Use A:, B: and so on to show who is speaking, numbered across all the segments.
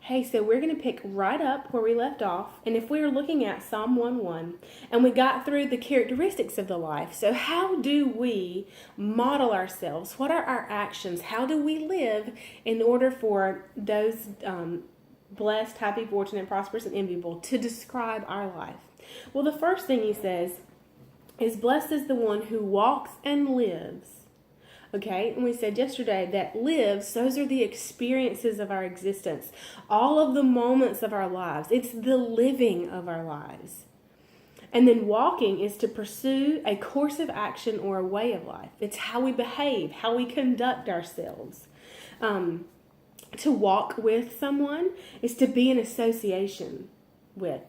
A: Hey, so we're going to pick right up where we left off. And if we were looking at Psalm 1:1 and we got through the characteristics of the life, so how do we model ourselves? What are our actions? How do we live in order for those blessed, happy, fortunate, prosperous, and enviable to describe our life? Well, the first thing he says is, blessed is the one who walks and lives. Okay, and we said yesterday that lives, those are the experiences of our existence, all of the moments of our lives. It's the living of our lives. And then walking is to pursue a course of action or a way of life. It's how we behave, how we conduct ourselves. To walk with someone is to be in association with,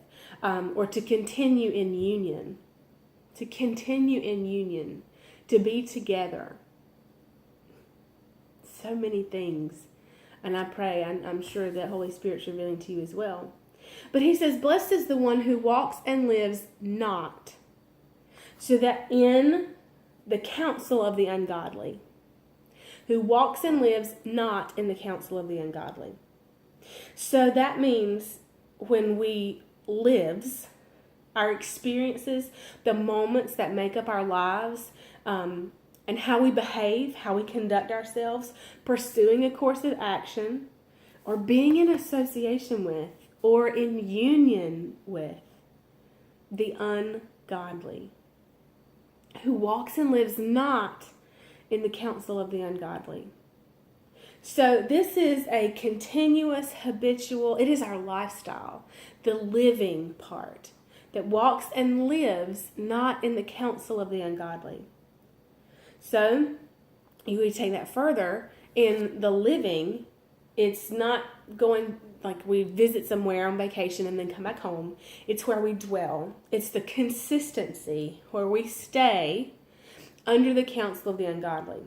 A: or to continue in union. To continue in union, to be together. So many things. And I pray, I'm sure that Holy Spirit's revealing to you as well. But he says, blessed is the one who walks and lives not, so that in the counsel of the ungodly. Who walks and lives not in the counsel of the ungodly. So that means when we lives, our experiences, the moments that make up our lives, and how we behave, how we conduct ourselves, pursuing a course of action, or being in association with, or in union with the ungodly, who walks and lives not in the counsel of the ungodly. So this is a continuous, habitual, it is our lifestyle, the living part, that walks and lives not in the counsel of the ungodly. So, you would take that further. In the living, it's not going like we visit somewhere on vacation and then come back home. It's where we dwell. It's the consistency where we stay under the counsel of the ungodly.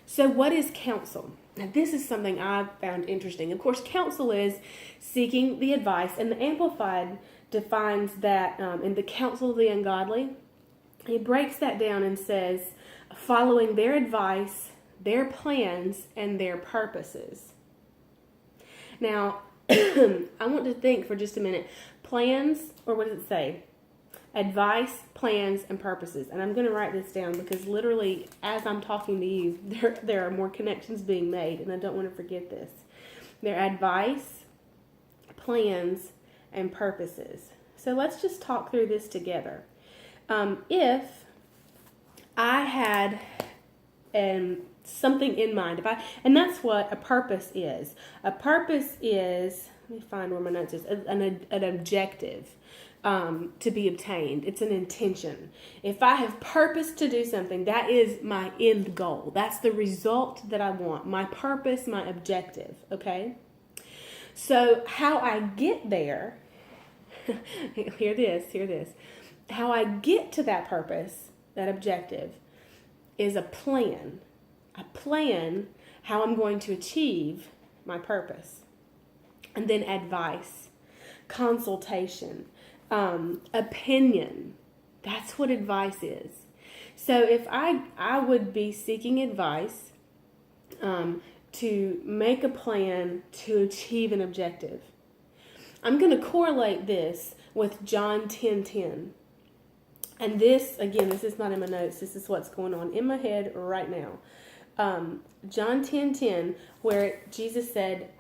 A: So what is counsel? Now, this is something I found interesting. Of course, counsel is seeking the advice, and the Amplified defines that in the counsel of the ungodly. He breaks that down and says, following their advice, their plans, and their purposes. Now, I want to think for just a minute. Plans, or what does it say? Advice, plans, and purposes. And I'm going to write this down because literally, as I'm talking to you, there are more connections being made, and I don't want to forget this. Their advice, plans, and purposes. So let's just talk through this together. If I had something in mind, and that's what a purpose is. A purpose is, let me find where my notes is, an objective to be obtained. It's an intention. If I have purpose to do something, that is my end goal. That's the result that I want. My purpose, my objective, okay? So how I get there, hear this. How I get to that purpose, that objective, is a plan. A plan how I'm going to achieve my purpose. And then advice, consultation, opinion. That's what advice is. So if I would be seeking advice to make a plan to achieve an objective. I'm going to correlate this with John 10:10. And this, again, this is not in my notes. This is what's going on in my head right now. John 10:10, where Jesus said,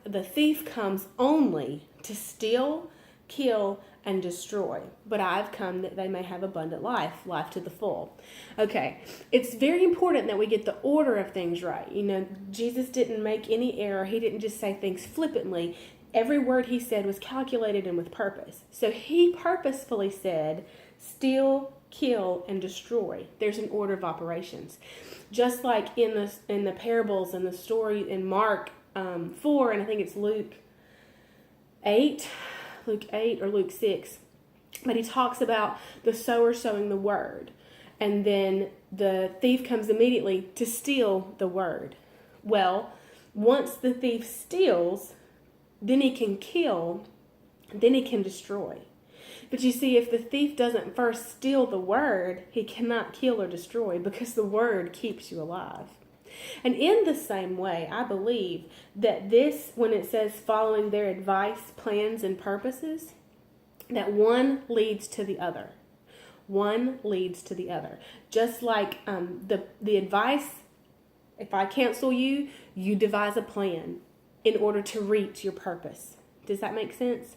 A: the thief comes only to steal, kill, and destroy. But I've come that they may have abundant life to the full. Okay, it's very important that we get the order of things right. You know, Jesus didn't make any error. He didn't just say things flippantly. Every word he said was calculated and with purpose. So he purposefully said, steal, kill, and destroy. There's an order of operations. Just like in the parables and the story in Mark 4, and I think it's Luke 8 or Luke 6, but he talks about the sower sowing the word, and then the thief comes immediately to steal the word. Well, once the thief steals, then he can kill, then he can destroy. But you see, if the thief doesn't first steal the word, he cannot kill or destroy because the word keeps you alive. And in the same way, I believe that this, when it says following their advice, plans, and purposes, that one leads to the other. One leads to the other. Just like the advice, if I counsel you, you devise a plan in order to reach your purpose. Does that make sense?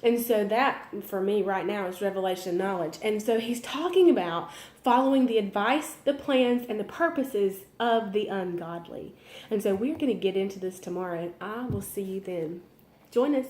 A: And so that, for me right now, is revelation knowledge. And so he's talking about following the advice, the plans, and the purposes of the ungodly. And so we're going to get into this tomorrow, and I will see you then. Join us.